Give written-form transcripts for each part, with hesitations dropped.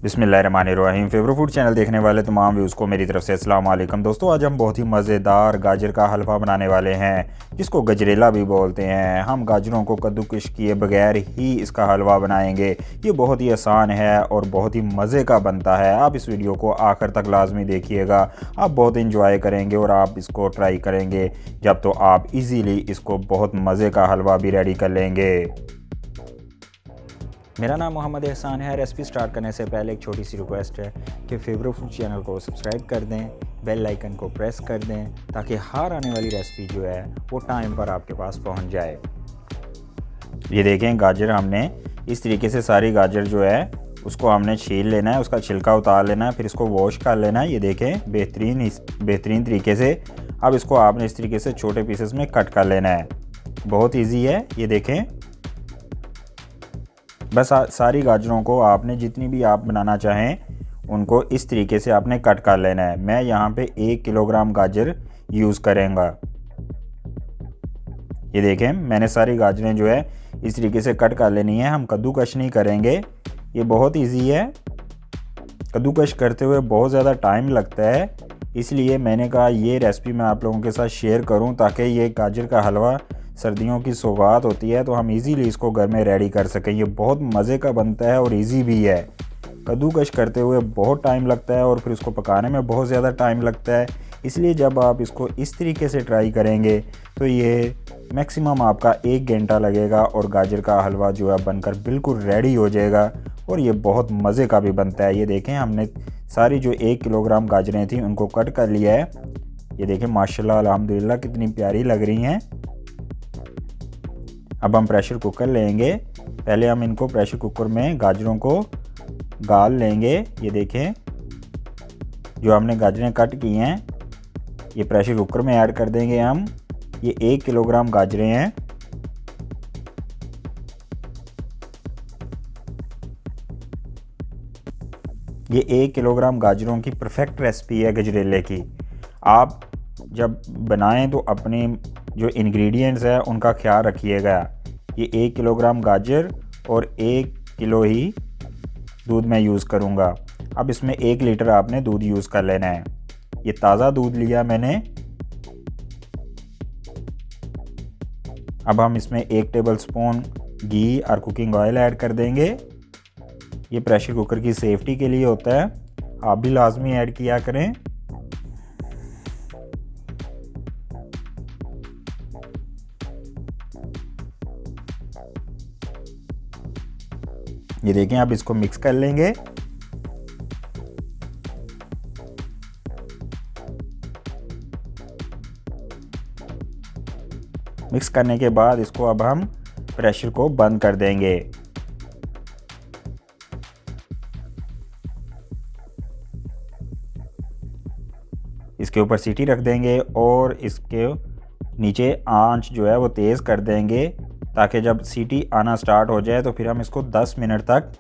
बिस्मिल्लाहिर्रहमानिर्रहीम। Favourite food channel देखने वाले तमाम व्यूज़ को मेरी तरफ से अस्सलाम वालेकुम। दोस्तों, आज हम बहुत ही मज़ेदार गाजर का हलवा बनाने वाले हैं, जिसको गजरेला भी बोलते हैं। हम गाजरों को कद्दूकश किए बगैर ही इसका हलवा बनाएंगे। ये बहुत ही आसान है और बहुत ही मज़े का बनता है। आप इस वीडियो को आखिर तक लाजमी देखिएगा, आप बहुत इंजॉय करेंगे और आप इसको ट्राई करेंगे जब तो आप इजीली इसको बहुत मज़े का हलवा भी रेडी कर लेंगे। मेरा नाम मोहम्मद एहसान है। रेसिपी स्टार्ट करने से पहले एक छोटी सी रिक्वेस्ट है कि फेवरेट फूड चैनल को सब्सक्राइब कर दें, बेल आइकन को प्रेस कर दें, ताकि हर आने वाली रेसिपी जो है वो टाइम पर आपके पास पहुंच जाए। ये देखें, गाजर हमने इस तरीके से सारी गाजर जो है उसको हमने छील लेना है, उसका छिलका उतार लेना है, फिर इसको वॉश कर लेना है। ये देखें, बेहतरीन तरीके से। अब इसको आपने इस तरीके से छोटे पीसेस में कट कर लेना है। बहुत ईजी है। ये देखें, बस सारी गाजरों को आपने जितनी भी आप बनाना चाहें उनको इस तरीके से आपने कट कर लेना है। मैं यहाँ पे 1 किलोग्राम गाजर यूज़ करेंगे। ये देखें, मैंने सारी गाजरें जो है इस तरीके से कट कर लेनी है। हम कद्दूकश नहीं करेंगे, ये बहुत इजी है। कद्दूकश करते हुए बहुत ज़्यादा टाइम लगता है, इसलिए मैंने कहा ये रेसिपी मैं आप लोगों के साथ शेयर करूं, ताकि ये गाजर का हलवा सर्दियों की सौगात होती है तो हम इजीली इसको घर में रेडी कर सकें। ये बहुत मज़े का बनता है और इजी भी है। कद्दूकश करते हुए बहुत टाइम लगता है और फिर इसको पकाने में बहुत ज़्यादा टाइम लगता है, इसलिए जब आप इसको इस तरीके से ट्राई करेंगे तो ये मैक्सिमम आपका 1 घंटा लगेगा और गाजर का हलवा जो है बनकर बिल्कुल रेडी हो जाएगा और ये बहुत मज़े का भी बनता है। ये देखें, हमने सारी जो 1 किलोग्राम गाजरें थी उनको कट कर लिया है। ये देखें, माशाल्लाह अल्हम्दुलिल्लाह कितनी प्यारी लग रही हैं। अब हम प्रेशर कुकर लेंगे। पहले हम इनको प्रेशर कुकर में गाजरों को गाल लेंगे। ये देखें, जो हमने गाजरें कट की हैं ये प्रेशर कुकर में ऐड कर देंगे हम। ये 1 किलोग्राम गाजरें हैं। ये 1 किलोग्राम गाजरों की परफेक्ट रेसिपी है गजरेले की। आप जब बनाएं तो अपने जो इंग्रेडिएंट्स है उनका ख्याल रखिएगा। ये 1 किलोग्राम गाजर और 1 किलो ही दूध मैं यूज़ करूँगा। अब इसमें 1 लीटर आपने दूध यूज़ कर लेना है। ये ताज़ा दूध लिया मैंने। अब हम इसमें 1 टेबलस्पून घी और कुकिंग ऑयल ऐड कर देंगे। ये प्रेशर कुकर की सेफ्टी के लिए होता है, आप भी लाजमी ऐड किया करें। ये देखें, अब इसको मिक्स कर लेंगे। मिक्स करने के बाद इसको अब हम प्रेशर को बंद कर देंगे। इसके ऊपर सीटी रख देंगे और इसके नीचे आंच जो है वो तेज़ कर देंगे, ताकि जब सीटी आना स्टार्ट हो जाए तो फिर हम इसको 10 मिनट तक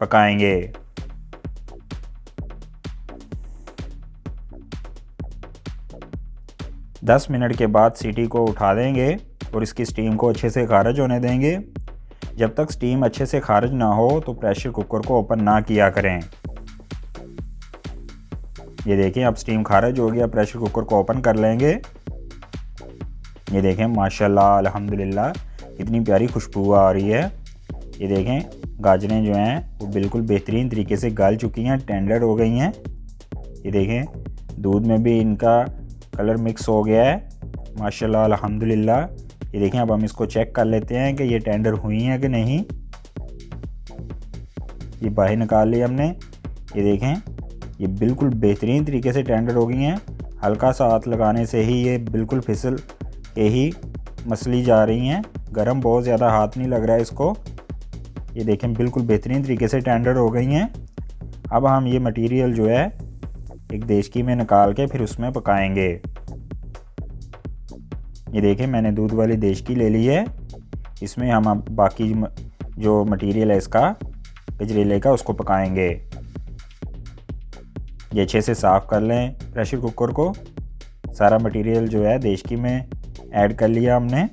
पकाएंगे। दस मिनट के बाद सीटी को उठा देंगे और इसकी स्टीम को अच्छे से खारिज होने देंगे। जब तक स्टीम अच्छे से खारिज ना हो तो प्रेशर कुकर को ओपन ना किया करें। ये देखें, अब स्टीम खारिज हो गया, प्रेशर कुकर को ओपन कर लेंगे। ये देखें, माशाल्लाह अल्हम्दुलिल्लाह कितनी प्यारी खुशबू आ रही है। ये देखें, गाजरें जो हैं वो बिल्कुल बेहतरीन तरीके से गल चुकी हैं, टेंडर हो गई हैं। ये देखें, दूध में भी इनका कलर मिक्स हो गया है, माशाल्लाह अल्हम्दुलिल्लाह। ये देखें, अब हम इसको चेक कर लेते हैं कि ये टेंडर हुई हैं कि नहीं। ये बाहर निकाल ली हमने। ये देखें, ये बिल्कुल बेहतरीन तरीके से टेंडर हो गई हैं। हल्का सा हाथ लगाने से ही ये बिल्कुल फिसल के ही मसली जा रही हैं। गरम बहुत ज़्यादा हाथ नहीं लग रहा है इसको। ये देखें, बिल्कुल बेहतरीन तरीके से टेंडर हो गई हैं। अब हम ये मटेरियल जो है एक देचकी में निकाल के फिर उसमें पकाएंगे। ये देखें, मैंने दूध वाली देचकी ले ली है। इसमें हम अब बाकी जो मटेरियल है इसका गजरेले का उसको पकाएंगे। ये अच्छे से साफ़ कर लें प्रेशर कुकर को। सारा मटेरियल जो है देचकी में ऐड कर लिया हमने।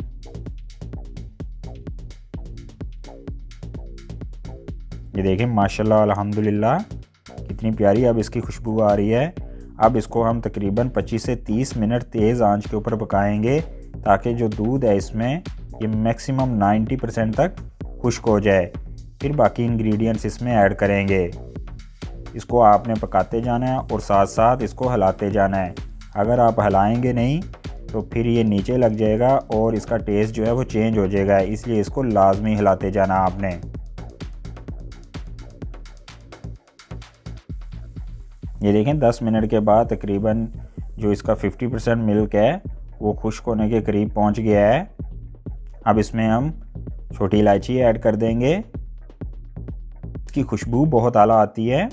ये देखें माशाल्लाह अल्हम्दुलिल्लाह कितनी प्यारी अब इसकी खुशबू आ रही है। अब इसको हम तकरीबन 25 से 30 मिनट तेज़ आंच के ऊपर पकाएंगे ताकि जो दूध है इसमें ये मैक्सिमम 90% तक खुश्क हो जाए। फिर बाकी इंग्रेडिएंट्स इसमें ऐड करेंगे। इसको आपने पकाते जाना है और साथ साथ इसको हिलाते जाना है। अगर आप हिलाएंगे नहीं तो फिर ये नीचे लग जाएगा और इसका टेस्ट जो है वो चेंज हो जाएगा, इसलिए इसको लाजमी हिलाते जाना आपने। ये देखें 10 मिनट के बाद तकरीबन जो इसका 50% मिल्क है वो खुश्क होने के करीब पहुंच गया है। अब इसमें हम छोटी इलायची ऐड कर देंगे। इसकी खुशबू बहुत आला आती है।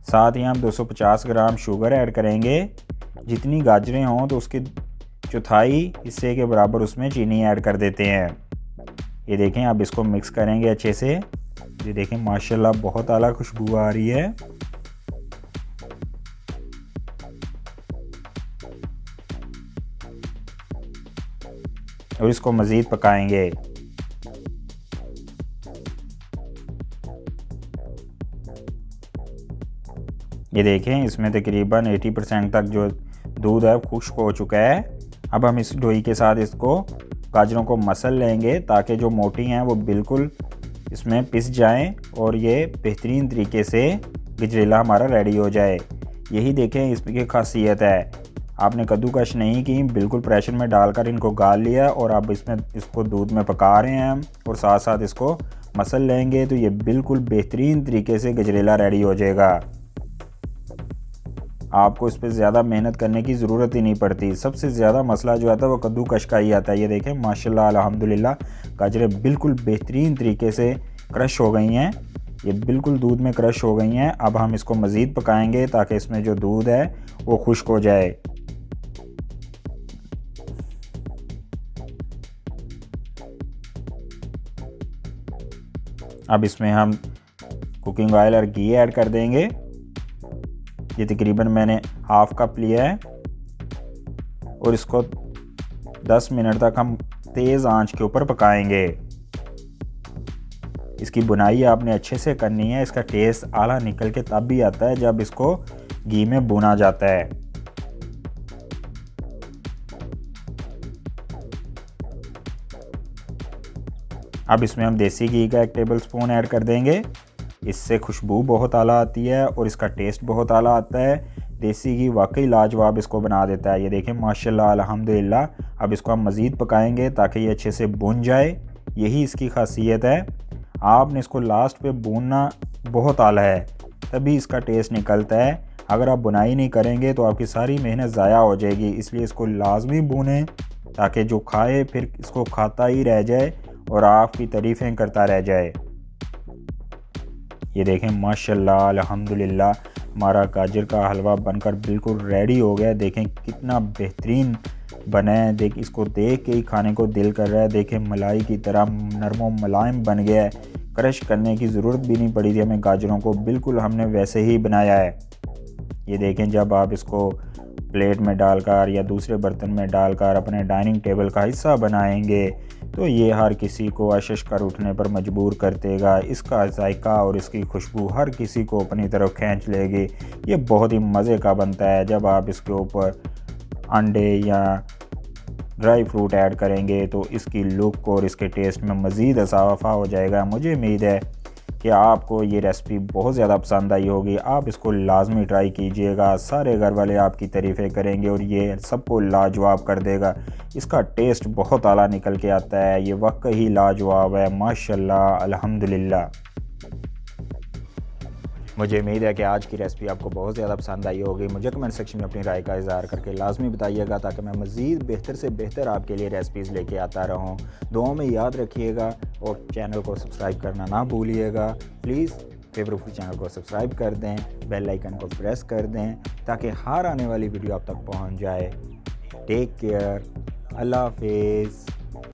साथ ही हम 250 ग्राम शुगर ऐड करेंगे। जितनी गाजरें हों तो उसके चौथाई हिस्से के बराबर उसमें चीनी ऐड कर देते हैं। ये देखें अब इसको मिक्स करेंगे अच्छे से। ये देखें माशाल्लाह बहुत आला खुशबू आ रही है। और इसको मज़ीद पकाएंगे। ये देखें इसमें तकरीबन 80% तक जो दूध है खुश्क हो चुका है। अब हम इस डोई के साथ इसको गाजरों को मसल लेंगे ताकि जो मोटी हैं वो बिल्कुल इसमें पिस जाएं और ये बेहतरीन तरीके से गजरेला हमारा रेडी हो जाए। यही देखें इसकी खासियत है। आपने कद्दूकश नहीं की, बिल्कुल प्रेशर में डालकर इनको गाल लिया और अब इसको दूध में पका रहे हैं हम और साथ साथ इसको मसल लेंगे तो ये बिल्कुल बेहतरीन तरीके से गजरेला रेडी हो जाएगा। आपको इस पर ज़्यादा मेहनत करने की ज़रूरत ही नहीं पड़ती। सबसे ज़्यादा मसला जो आता है वो कद्दूकश का ही आता है। ये देखें माशाल्लाह अल्हम्दुलिल्लाह गाजरें बिल्कुल बेहतरीन तरीके से क्रश हो गई हैं। ये बिल्कुल दूध में क्रश हो गई हैं। अब हम इसको मज़ीद पकाएंगे ताकि इसमें जो दूध है वो खुश्क हो जाए। अब इसमें हम कुकिंग ऑयल और घी ऐड कर देंगे। ये तकरीबन मैंने हाफ कप लिया है और इसको 10 मिनट तक हम तेज़ आंच के ऊपर पकाएंगे। इसकी बुनाई आपने अच्छे से करनी है। इसका टेस्ट आला निकल के तब भी आता है जब इसको घी में भुना जाता है। अब इसमें हम देसी घी का 1 टेबल स्पून ऐड कर देंगे। इससे खुशबू बहुत आला आती है और इसका टेस्ट बहुत आला आता है। देसी घी वाकई लाजवाब इसको बना देता है। ये देखें माशाल्लाह अल्हम्दुलिल्लाह। अब इसको हम मज़ीद पकाएंगे ताकि ये अच्छे से भुन जाए। यही इसकी खासियत है। आपने इसको लास्ट पे भूनना बहुत आला है तभी इसका टेस्ट निकलता है। अगर आप बुनाई नहीं करेंगे तो आपकी सारी मेहनत ज़ाया हो जाएगी। इसलिए इसको लाजमी भूनें ताकि जो खाए फिर इसको खाता ही रह जाए और आपकी तारीफ़ें करता रह जाए। ये देखें माशाल्लाह अल्हम्दुलिल्लाह हमारा गाजर का हलवा बनकर बिल्कुल रेडी हो गया। देखें कितना बेहतरीन बना है। इसको देख के ही खाने को दिल कर रहा है। देखें मलाई की तरह नरम मुलायम बन गया है। क्रश करने की ज़रूरत भी नहीं पड़ी थी हमें गाजरों को, बिल्कुल हमने वैसे ही बनाया है। ये देखें जब आप इसको प्लेट में डालकर या दूसरे बर्तन में डालकर अपने डाइनिंग टेबल का हिस्सा बनाएंगे तो ये हर किसी को अशश कर उठने पर मजबूर कर देगा। इसका जायका और इसकी खुशबू हर किसी को अपनी तरफ खींच लेगी। ये बहुत ही मज़े का बनता है। जब आप इसके ऊपर अंडे या ड्राई फ्रूट ऐड करेंगे तो इसकी लुक और इसके टेस्ट में मज़ीद इजाफा हो जाएगा। मुझे उम्मीद है कि आपको ये रेसिपी बहुत ज़्यादा पसंद आई होगी। आप इसको लाजमी ट्राई कीजिएगा। सारे घर वाले आपकी तारीफ़ें करेंगे और ये सबको लाजवाब कर देगा। इसका टेस्ट बहुत आला निकल के आता है। ये वाकई लाजवाब है माशाल्लाह अल्हम्दुलिल्लाह। मुझे उम्मीद है कि आज की रेसिपी आपको बहुत ज़्यादा पसंद आई होगी। मुझे कमेंट सेक्शन में अपनी राय का इज़हार करके लाजमी बताइएगा ताकि मैं मज़ीद बेहतर से बेहतर आपके लिए रेसिपीज़ लेके आता रहूँ। दुआओं में याद रखिएगा और चैनल को सब्सक्राइब करना ना भूलिएगा। प्लीज़ फेवरेट चैनल को सब्सक्राइब कर दें, बेल आइकन को प्रेस कर दें ताकि हर आने वाली वीडियो आप तक पहुँच जाए। टेक केयर, अल्लाह हाफिज़।